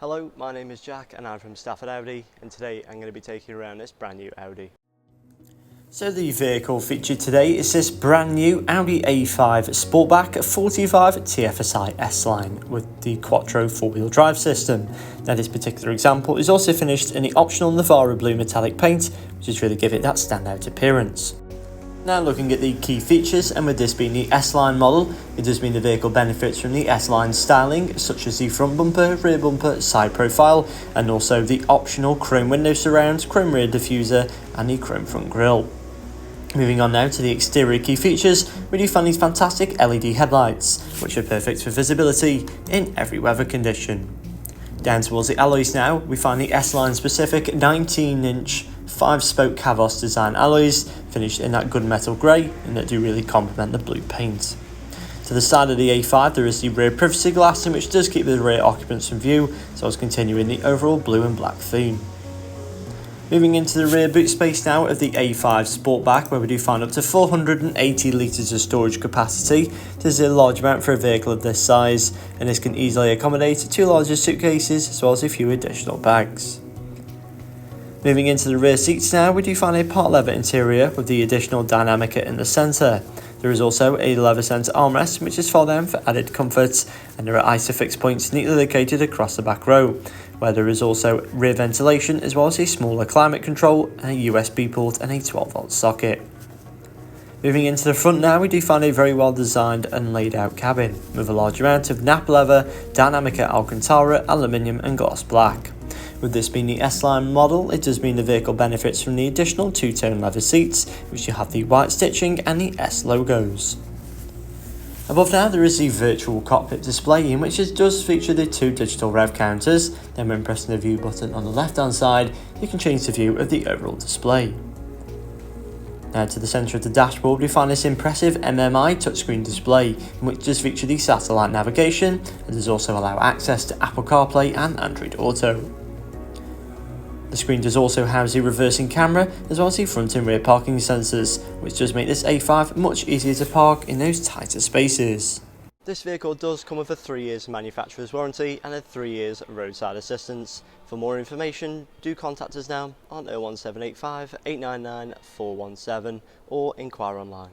Hello, my name is Jack and I'm from Stafford Audi, and today I'm going to be taking you around this brand new Audi. So the vehicle featured today is this brand new Audi A5 Sportback 45 TFSI S-line with the Quattro 4-wheel drive system. Now this particular example is also finished in the optional Navara blue metallic paint, which is really give it that standout appearance. Now looking at the key features, and with this being the S-line model, it does mean the vehicle benefits from the S-line styling such as the front bumper, rear bumper, side profile, and also the optional chrome window surrounds, chrome rear diffuser and the chrome front grille. Moving on now to the exterior key features, we do find these fantastic LED headlights, which are perfect for visibility in every weather condition. Down towards the alloys now, we find the S-line specific 19-inch 5-spoke Cavos design alloys, finished in that gunmetal grey, and that do really complement the blue paint. To the side of the A5 there is the rear privacy glass, which does keep the rear occupants from view, so as continuing the overall blue and black theme. Moving into the rear boot space now of the A5 Sportback, where we do find up to 480 litres of storage capacity. This is a large amount for a vehicle of this size, and this can easily accommodate 2 larger suitcases as well as a few additional bags. Moving into the rear seats now, we do find a part leather interior with the additional Dynamica in the centre. There is also a leather centre armrest which is fold down for added comfort, and there are Isofix points neatly located across the back row, where there is also rear ventilation as well as a smaller climate control, and a USB port and a 12-volt socket. Moving into the front now, we do find a very well designed and laid out cabin with a large amount of nap leather, Dynamica Alcantara, aluminium and gloss black. With this being the S-line model, it does mean the vehicle benefits from the additional 2-tone leather seats, which you have the white stitching and the S logos. Above now there is the virtual cockpit display, in which it does feature the 2 digital rev counters. Then when pressing the view button on the left hand side, you can change the view of the overall display. Now to the centre of the dashboard we find this impressive MMI touchscreen display, in which does feature the satellite navigation, and does also allow access to Apple CarPlay and Android Auto. The screen does also house a reversing camera as well as the front and rear parking sensors, which does make this A5 much easier to park in those tighter spaces. This vehicle does come with a 3 years manufacturer's warranty and a 3 years roadside assistance. For more information, do contact us now on 01785 899 417 or inquire online.